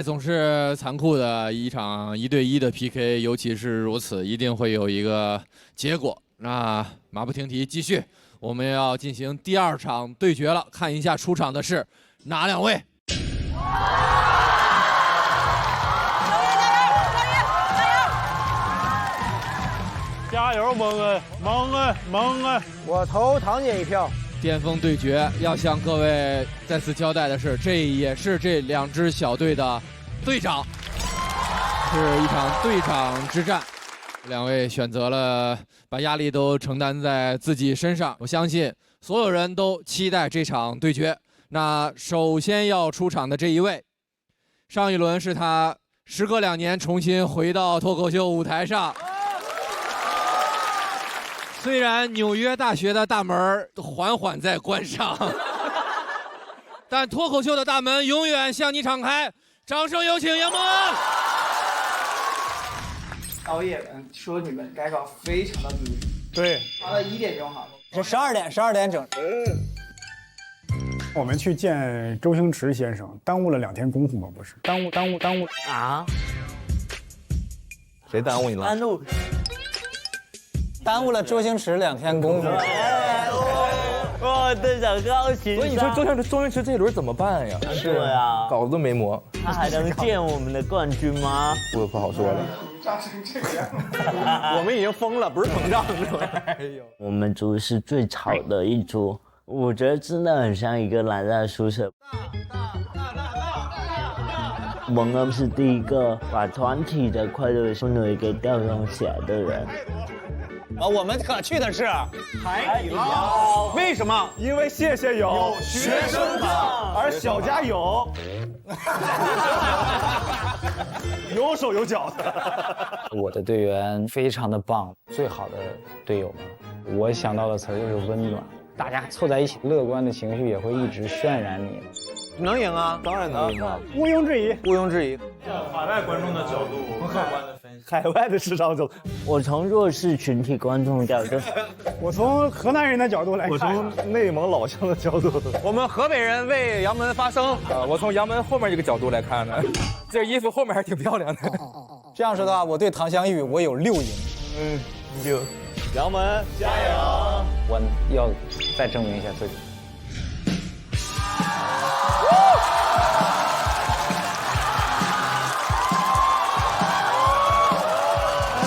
总是残酷的一场1对1的 PK， 尤其是如此，一定会有一个结果。那马不停蹄，继续，我们要进行第2场对决了，看一下出场的是哪2位。加油，蒙恩，蒙恩，蒙恩！我投堂姐一票。巅峰对决要向各位再次交代的是，这也是这2支小队的队长，是一场对场之战。2位选择了把压力都承担在自己身上，我相信所有人都期待这场对决。那首先要出场的这一位，上一轮是他时隔2年重新回到脱口秀舞台上。虽然纽约大学的大门缓缓在关上，但脱口秀的大门永远向你敞开。掌声有请杨蒙恩。导演们说你们改稿非常的努力，对，到了1点钟哈，是12点整。我们去见周星驰先生，耽误了2天功夫吗？不是，耽误啊？谁耽误你了？耽误了周星驰2天功夫。哇，队长高兴。所以你说周星驰这轮怎么办呀？是啊，稿子都没磨，他还能见我们的冠军吗？不好说了。炸成这个样，我们已经疯了，不是膨胀了。哎呦，我们组是最吵的一组，我觉得真的很像一个蓝带宿舍。蒙恩是第一个把团体的快乐氛围给调动起来的人。我们可去的是海底捞。为什么？因为谢谢有学生党，而小家有有手有脚的。我的队员非常的棒，最好的队友们，我想到的词儿就是温暖。大家凑在一起，乐观的情绪也会一直渲染你。能赢啊，当然能赢啊，毋庸置疑，毋庸置疑。海外观众的角度，客观的分析，海外的市场角度，我从弱势群体观众角度，我从河南人的角度来看，我从内蒙老乡的角度，我们河北人为杨门发声啊！我从杨门后面这个角度来看呢，这衣服后面还挺漂亮的。这样说的话，我对唐湘玉我有6赢。6。杨门加油！我要再证明一下自己。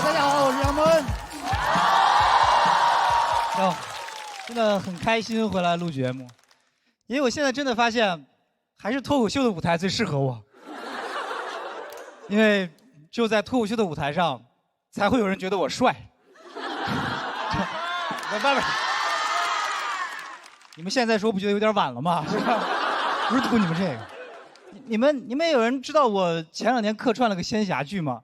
大家好，我是杨蒙。真的很开心回来录节目，因为我现在真的发现，还是脱口秀的舞台最适合我。因为只有在脱口秀的舞台上，才会有人觉得我帅。不，你们现在说不觉得有点晚了吗？不是图你们这个。你们有人知道我前2年客串了个仙侠剧吗？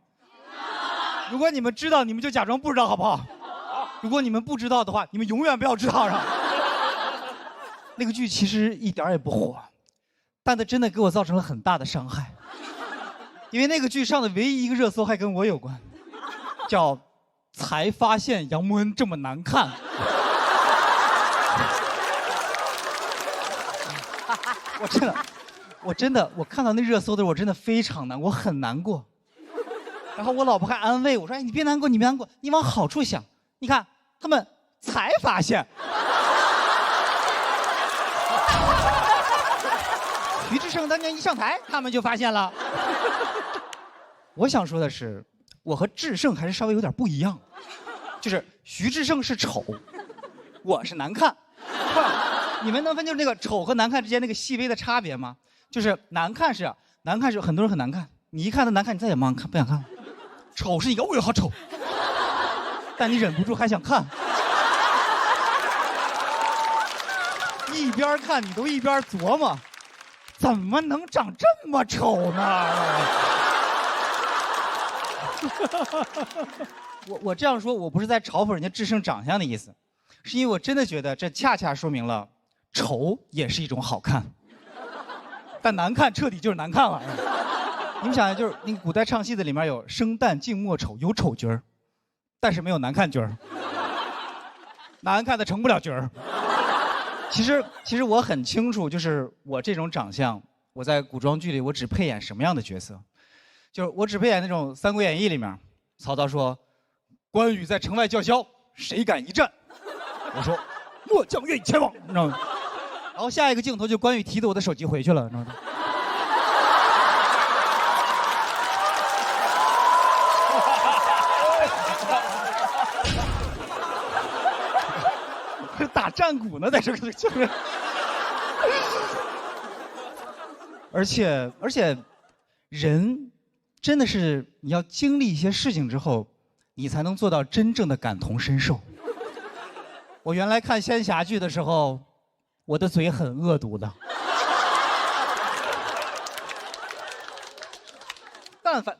如果你们知道，你们就假装不知道好不好？如果你们不知道的话，你们永远不要知道了。那个剧其实一点也不火，但它真的给我造成了很大的伤害。因为那个剧上的唯一一个热搜还跟我有关，叫“才发现杨蒙恩这么难看”。我看到那热搜的时候，我真的非常难过，我很难过。然后我老婆还安慰我说：“哎，你别难过，你别难过，你往好处想。你看，他们才发现。”徐志胜当年一上台，他们就发现了。我想说的是，我和志胜还是稍微有点不一样，就是徐志胜是丑，我是难看。你们能分清那个丑和难看之间那个细微的差别吗？就是难看是很多人很难看，你一看他难看，你再也不想看了。丑是一个哦哟好丑，但你忍不住还想看。一边看你都一边琢磨，怎么能长这么丑呢？我这样说，我不是在嘲讽人家志胜长相的意思，是因为我真的觉得这恰恰说明了丑也是一种好看，但难看彻底就是难看了。你们想想，就是那个古代唱戏的里面有生旦净末丑，有丑角儿，但是没有难看角儿，难看的成不了角儿。其实我很清楚，就是我这种长相，我在古装剧里我只配演什么样的角色，就是我只配演那种《三国演义》里面，曹操说关羽在城外叫嚣，谁敢一战？我说末将愿意前往，你知道吗？然后下一个镜头就关羽提着我的手机回去了，你知道吗？打战鼓呢，在这个就是。而且，人真的是你要经历一些事情之后，你才能做到真正的感同身受。我原来看仙侠剧的时候，我的嘴很恶毒的。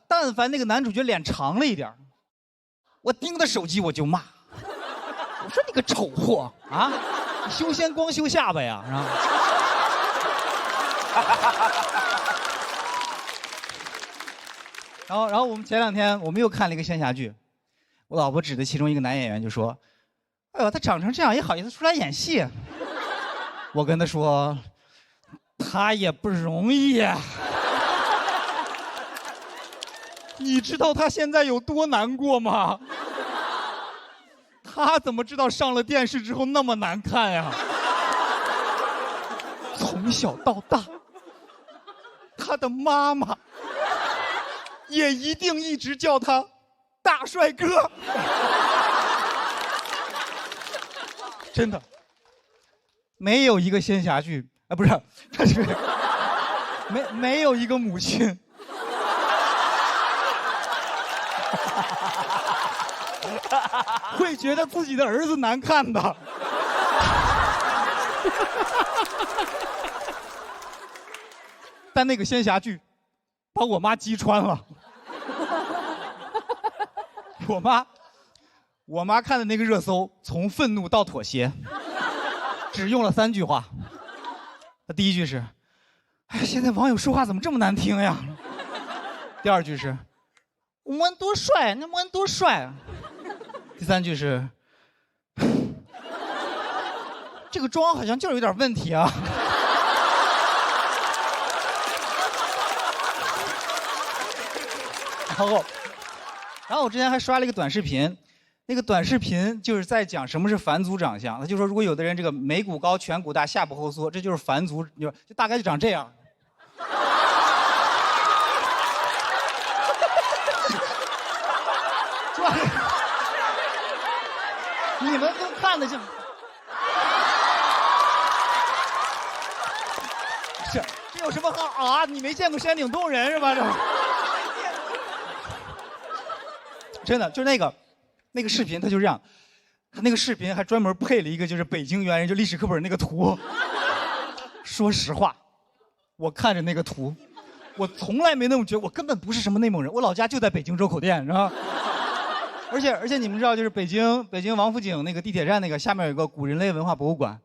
但凡那个男主角脸长了一点，我盯着手机我就骂。我说你个丑货啊！你修仙光修下巴呀，是吧？然后我们前2天我们又看了一个仙侠剧，我老婆指着其中一个男演员就说：“哎呦，他长成这样也好意思出来演戏？”我跟他说：“他也不容易呀。”你知道他现在有多难过吗？他怎么知道上了电视之后那么难看呀？从小到大，他的妈妈也一定一直叫他大帅哥。真的，没有一个仙侠剧啊，不是，他是没有一个母亲会觉得自己的儿子难看的。但那个仙侠剧把我妈击穿了。我妈看的那个热搜，从愤怒到妥协，只用了3句话。第一句是：“哎，现在网友说话怎么这么难听呀？”第2句是：“吴文多帅，那吴文多帅啊！”第3句是：“这个妆好像就是有点问题啊。”然后我之前还刷了一个短视频，那个短视频就是在讲什么是返祖长相。他就说，如果有的人这个眉骨高、颧骨大、下巴后缩，这就是返祖，就大概就长这样。你们都看得见？这有什么好啊？你没见过山顶洞人是吧？这真的就是那个视频，他就这样，他那个视频还专门配了一个就是北京猿人就历史课本那个图。说实话，我看着那个图，我从来没那么觉得，我根本不是什么内蒙人，我老家就在北京周口店，是吧？而且你们知道，就是北京王府井那个地铁站那个下面有个古人类文化博物馆。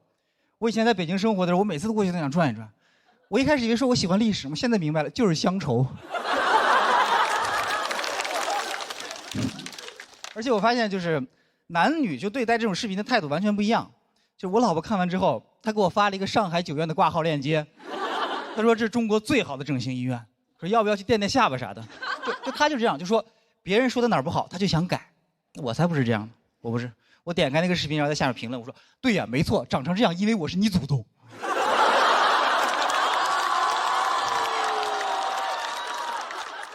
我以前在北京生活的时候，我每次都过去都想转一转。我一开始以为说我喜欢历史，我现在明白了，就是乡愁。而且我发现，就是男女就对待这种视频的态度完全不一样。就我老婆看完之后，她给我发了一个上海9院的挂号链接，她说这是中国最好的整形医院，说要不要去垫垫下巴啥的。就她就这样，就说别人说的哪儿不好，她就想改。我才不是这样的，我不是。我点开那个视频，然后在下面评论，我说对呀，没错，长成这样，因为我是你祖宗。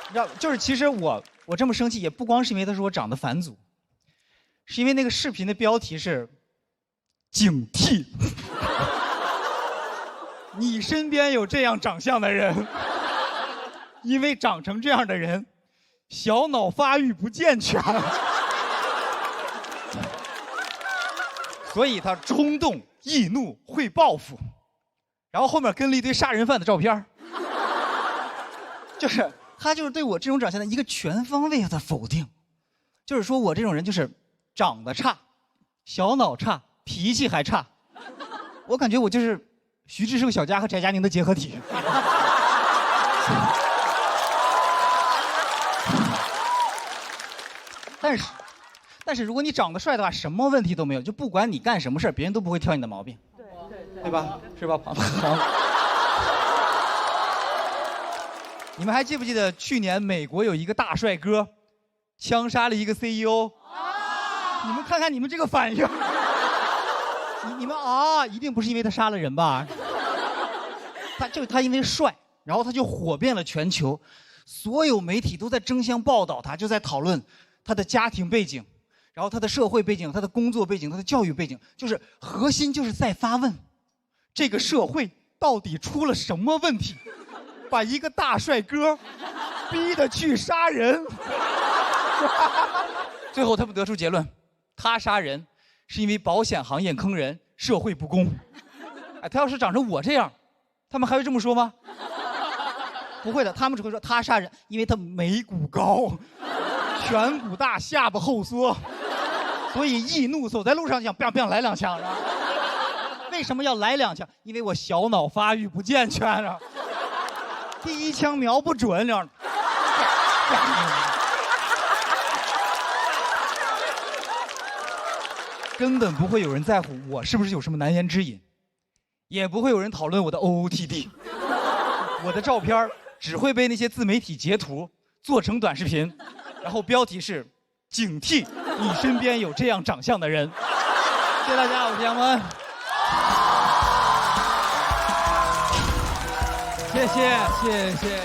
你知道，就是其实我这么生气，也不光是因为他说我长得返祖，是因为那个视频的标题是“警惕”。你身边有这样长相的人，因为长成这样的人，小脑发育不健全，所以他冲动、易怒、会报复，然后后面跟了一堆杀人犯的照片，就是。他就是对我这种长相的一个全方位的否定，就是说我这种人就是长得差，小脑差，脾气还差。我感觉我就是徐志胜、小佳和翟佳宁的结合体。但是如果你长得帅的话，什么问题都没有，就不管你干什么事别人都不会挑你的毛病，对吧？是吧？你们还记不记得去年美国有一个大帅哥，枪杀了一个 CEO？你们看看你们这个反应，你们啊，一定不是因为他杀了人吧？他因为帅，然后他就火遍了全球，所有媒体都在争相报道他，就在讨论他的家庭背景，然后他的社会背景、他的工作背景、他的教育背景，就是核心就是在发问，这个社会到底出了什么问题，把一个大帅哥逼得去杀人。最后他们得出结论，他杀人是因为保险行业坑人，社会不公。哎，他要是长成我这样，他们还会这么说吗？不会的，他们只会说他杀人，因为他眉骨高，颧骨大，下巴后缩，所以易怒，走在路上想 biang biang 来2枪。为什么要来2枪？因为我小脑发育不健全啊，第1枪瞄不准，这样。根本不会有人在乎我是不是有什么难言之隐，也不会有人讨论我的 OOTD。我的照片只会被那些自媒体截图做成短视频，然后标题是“警惕你身边有这样长相的人”。谢谢大家，我是杨蒙恩。谢谢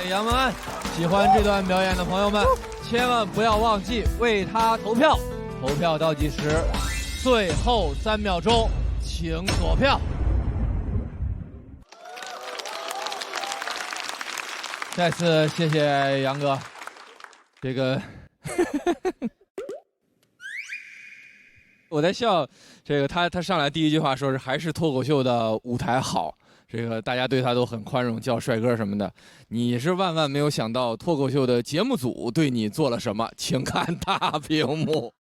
杨蒙恩。喜欢这段表演的朋友们，千万不要忘记为他投票。投票倒计时，最后3秒钟，请锁票。再次谢谢杨哥，这个我在笑，这个他上来第一句话说是还是脱口秀的舞台好，这个大家对他都很宽容，叫帅哥什么的。你是万万没有想到脱口秀的节目组对你做了什么，请看大屏幕。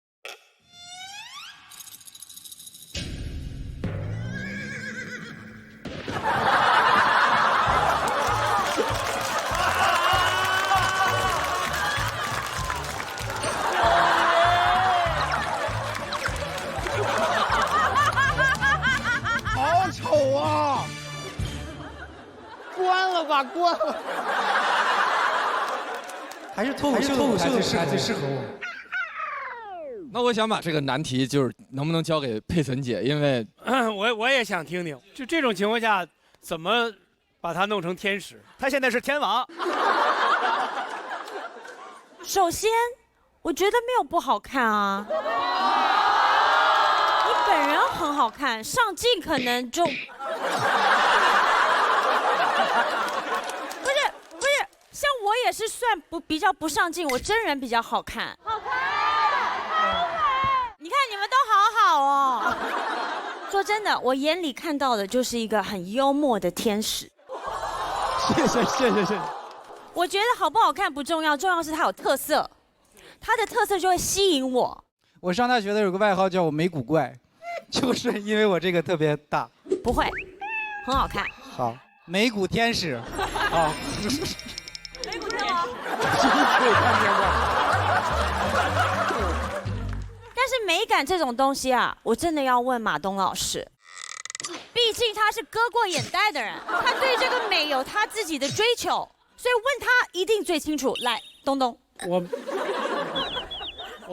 好丑啊！关了吧，关了。还是脱口秀的舞台最适合我。那我想把这个难题就是能不能交给佩岑姐，因为我也想听听，就这种情况下怎么把他弄成天使？他现在是天王。首先，我觉得没有不好看啊。你本人很好看，上镜可能就不是，像我也是算比较不上镜，我真人比较好看。好看。你看你们都好好哦。说真的，我眼里看到的就是一个很幽默的天使。谢谢。我觉得好不好看不重要，重要是它有特色，它的特色就会吸引我。我上大学的有个外号叫我眉骨怪，就是因为我这个特别大。不会，很好看。好，眉骨天使。好。眉骨天王。但是美感这种东西啊，我真的要问马东老师。毕竟他是割过眼袋的人，他对这个美有他自己的追求，所以问他一定最清楚。来，东东，我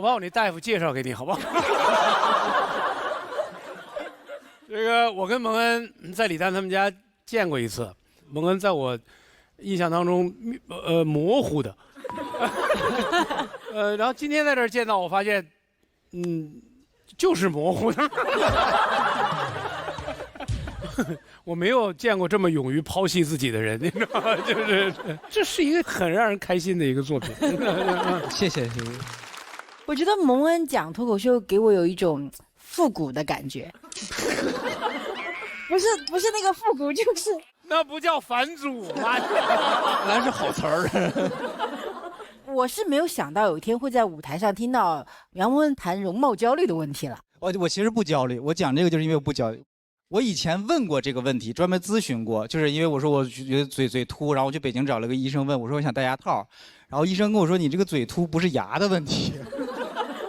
把我那大夫介绍给你，好不好？这个我跟蒙恩在李诞他们家见过一次，蒙恩在我印象当中模糊的，然后今天在这儿见到，我发现，就是模糊的。我没有见过这么勇于抛弃自己的人，你知道吗？就是这是一个很让人开心的一个作品。谢谢。我觉得蒙恩讲脱口秀给我有一种复古的感觉，不是那个复古，就是那不叫反祖吗？那是好词儿。我是没有想到有一天会在舞台上听到杨蒙恩谈容貌焦虑的问题了。我其实不焦虑，我讲这个就是因为我不焦虑。我以前问过这个问题，专门咨询过，就是因为我说我觉得嘴凸，然后我去北京找了个医生问，我说我想戴牙套，然后医生跟我说你这个嘴凸不是牙的问题，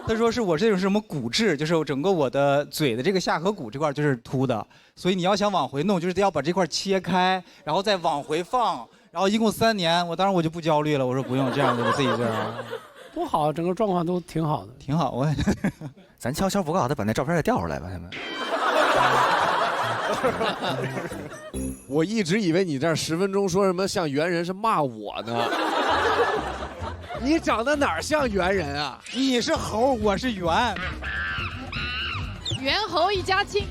他说是我这种是什么骨质，就是整个我的嘴的这个下颌骨这块就是凸的，所以你要想往回弄，就是得要把这块切开，然后再往回放，然后一共3年，当时我就不焦虑了，我说不用这样子，我自己这样。多好，整个状况都挺好的，挺好。我也，咱悄悄不告诉他，把那照片再调出来吧，他们。我一直以为你这10分钟说什么像猿人是骂我呢。你长得哪儿像猿人啊？你是猴，我是猿。猿猴一家亲。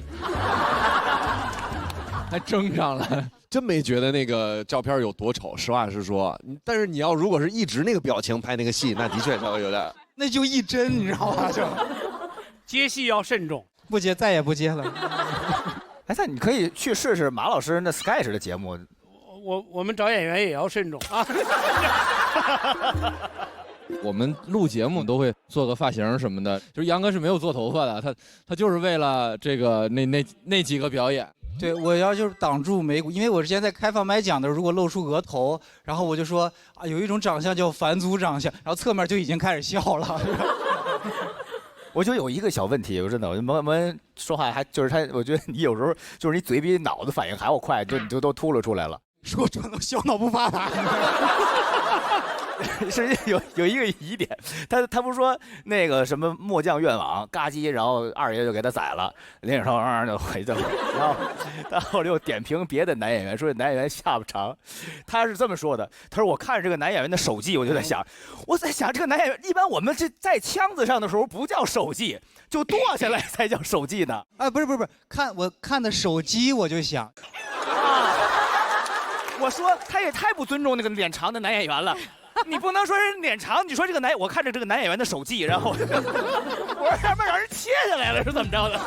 还争上了，真没觉得那个照片有多丑，实话实说。但是你要如果是一直那个表情拍那个戏，那的确稍微有点。那就一针，你知道吗？就接戏要慎重，不接再也不接了。哎，那你可以去试试马老师那 sketch 的节目。我们找演员也要慎重啊。我们录节目都会做个发型什么的，就是杨哥是没有做头发的，他就是为了这个那几个表演。对，我要就是挡住眉骨，因为我之前在开放麦讲的时候，如果露出额头，然后我就说啊，有一种长相叫返祖长相，然后侧面就已经开始笑了。我就有一个小问题，我真的，我们说话还就是他，我觉得你有时候就是你嘴比脑子反应还要快，你就都秃噜出来了。说真的，小脑不发达。是有一个疑点，他不是说那个什么末将愿往嘎叽，然后二爷就给他宰了，林永超就回去了，然后他后来又点评别的男演员，说男演员下巴长，他是这么说的，他说我看着这个男演员的手技，我就在想这个男演员一般我们这在腔子上的时候不叫手技，就剁下来才叫手技呢。哎，不是，我看的手机我就想，我说他也太不尊重那个脸长的男演员了。你不能说人脸长，你说这个我看着这个男演员的手技，然后我说上面让人切下来了，是怎么着的？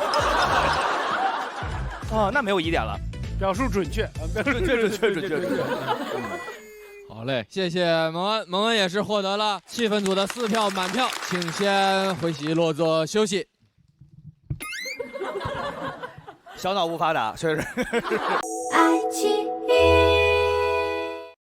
哦，那没有疑点了，表述准确，准确。好嘞，谢谢蒙恩，蒙恩也是获得了气氛组的4票满票，请先回席落座休息。小脑不发达，确实。爱情。